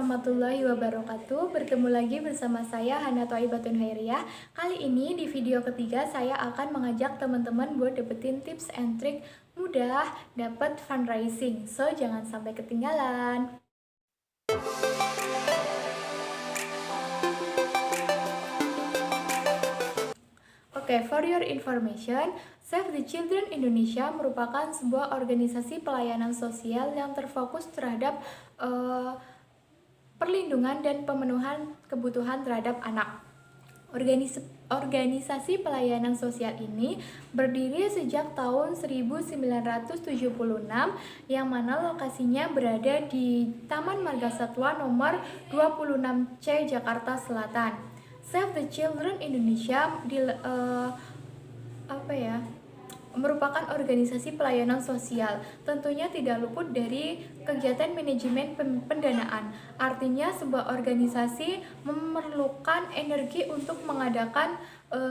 warahmatullahi wabarakatuh. Bertemu lagi bersama saya Hana Thaibatun Hairiyah. Kali ini di video ketiga saya akan mengajak teman-teman buat dapetin tips and trick mudah dapat fundraising. So jangan sampai ketinggalan. Oke, for your information, Save the Children Indonesia merupakan sebuah organisasi pelayanan sosial yang terfokus terhadap perlindungan dan pemenuhan kebutuhan terhadap anak. Organisasi pelayanan sosial ini berdiri sejak tahun 1976 yang mana lokasinya berada di Taman Marga Satwa nomor 26C Jakarta Selatan. Save the Children Indonesia merupakan organisasi pelayanan sosial, tentunya tidak luput dari kegiatan manajemen pendanaan. Artinya sebuah organisasi memerlukan energi untuk mengadakan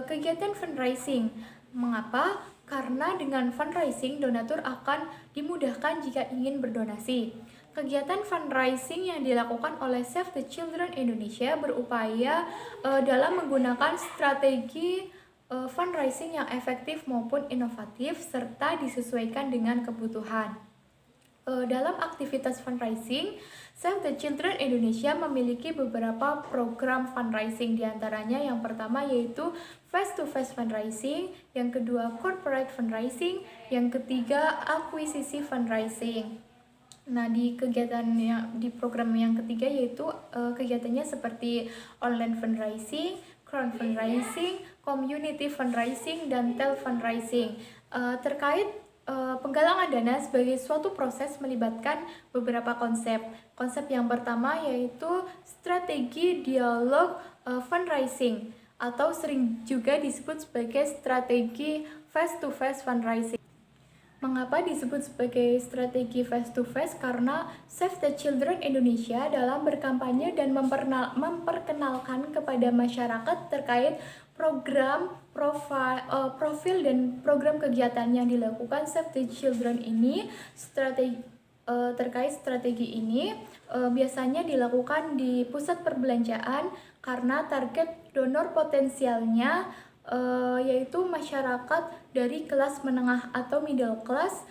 kegiatan fundraising. Mengapa? Karena dengan fundraising, donatur akan dimudahkan jika ingin berdonasi. Kegiatan fundraising yang dilakukan oleh Save the Children Indonesia berupaya dalam menggunakan strategi fundraising yang efektif maupun inovatif serta disesuaikan dengan kebutuhan. Dalam aktivitas fundraising, Save the Children Indonesia memiliki beberapa program fundraising, diantaranya yang pertama yaitu face-to-face fundraising, yang kedua corporate fundraising, yang ketiga akuisisi fundraising. Nah, di program yang ketiga yaitu kegiatannya seperti online fundraising, crowd fundraising, community fundraising, dan tail fundraising. Terkait penggalangan dana sebagai suatu proses melibatkan beberapa konsep. Konsep yang pertama yaitu strategi dialog fundraising atau sering juga disebut sebagai strategi face-to-face fundraising. Mengapa disebut sebagai strategi face-to-face? Karena Save the Children Indonesia dalam berkampanye dan memperkenalkan kepada masyarakat terkait program, profil dan program kegiatan yang dilakukan Save the Children ini. Terkait strategi ini biasanya dilakukan di pusat perbelanjaan karena target donor potensialnya yaitu masyarakat dari kelas menengah atau middle class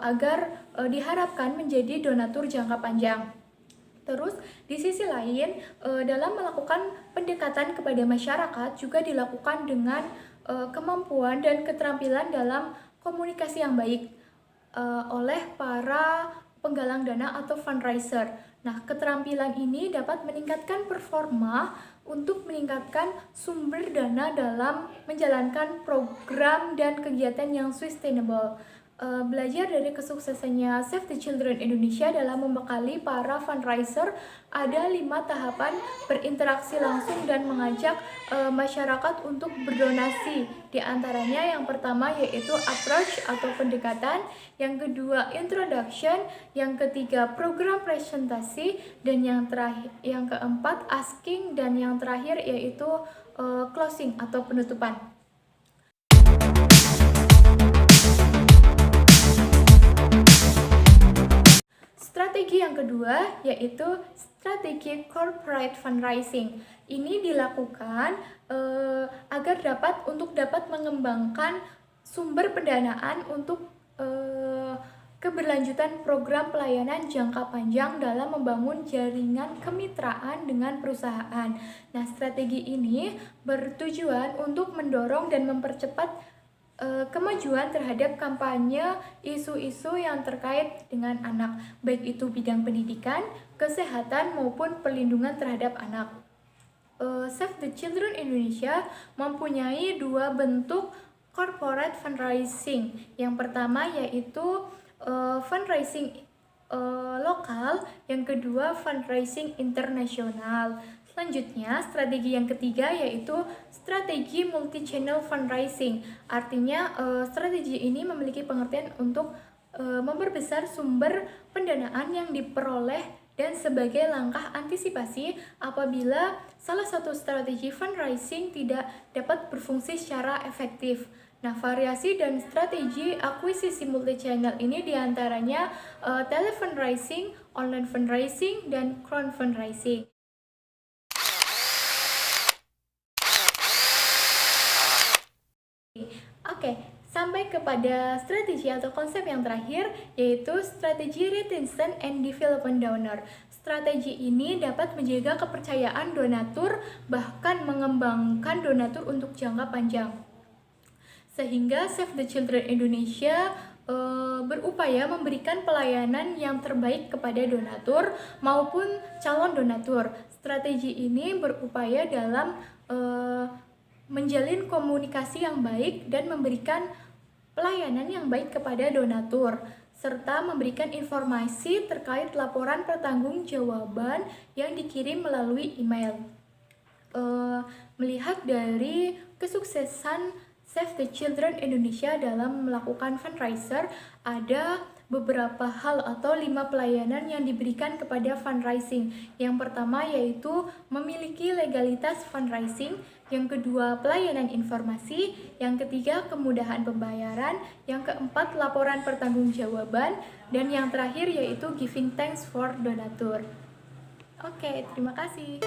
agar diharapkan menjadi donatur jangka panjang. Terus di sisi lain dalam melakukan pendekatan kepada masyarakat juga dilakukan dengan kemampuan dan keterampilan dalam komunikasi yang baik oleh para penggalang dana atau fundraiser. Nah, keterampilan ini dapat meningkatkan performa untuk meningkatkan sumber dana dalam menjalankan program dan kegiatan yang sustainable. Belajar dari kesuksesannya Save the Children Indonesia dalam membekali para fundraiser, ada 5 tahapan berinteraksi langsung dan mengajak masyarakat untuk berdonasi. Di antaranya yang pertama yaitu approach atau pendekatan, yang kedua introduction, yang ketiga program presentasi, dan yang keempat asking, dan yang terakhir yaitu closing atau penutupan. Strategi yang kedua yaitu strategi corporate fundraising. Ini dilakukan agar dapat mengembangkan sumber pendanaan untuk keberlanjutan program pelayanan jangka panjang dalam membangun jaringan kemitraan dengan perusahaan. Nah, strategi ini bertujuan untuk mendorong dan mempercepat kemajuan terhadap kampanye isu-isu yang terkait dengan anak, baik itu bidang pendidikan, kesehatan, maupun perlindungan terhadap anak. Save the Children Indonesia mempunyai 2 bentuk corporate fundraising. Yang pertama yaitu fundraising lokal, yang kedua fundraising internasional. Selanjutnya, strategi yang ketiga yaitu strategi multi-channel fundraising. Artinya, strategi ini memiliki pengertian untuk memperbesar sumber pendanaan yang diperoleh dan sebagai langkah antisipasi apabila salah satu strategi fundraising tidak dapat berfungsi secara efektif. Nah, variasi dan strategi akuisisi multi-channel ini diantaranya telefundraising, online fundraising, dan crowdfundraising. Oke, sampai kepada strategi atau konsep yang terakhir, yaitu strategi retention and development donor. Strategi ini dapat menjaga kepercayaan donatur, bahkan mengembangkan donatur untuk jangka panjang. Sehingga Save the Children Indonesia berupaya memberikan pelayanan yang terbaik kepada donatur maupun calon donatur. Strategi ini berupaya dalam menjalin komunikasi yang baik dan memberikan pelayanan yang baik kepada donatur, serta memberikan informasi terkait laporan pertanggungjawaban yang dikirim melalui email. Melihat dari kesuksesan Save the Children Indonesia dalam melakukan fundraiser, ada beberapa hal atau 5 pelayanan yang diberikan kepada fundraising. Yang pertama yaitu memiliki legalitas fundraising, yang kedua pelayanan informasi, yang ketiga kemudahan pembayaran, yang keempat laporan pertanggungjawaban, dan yang terakhir yaitu giving thanks for donatur. Oke, terima kasih.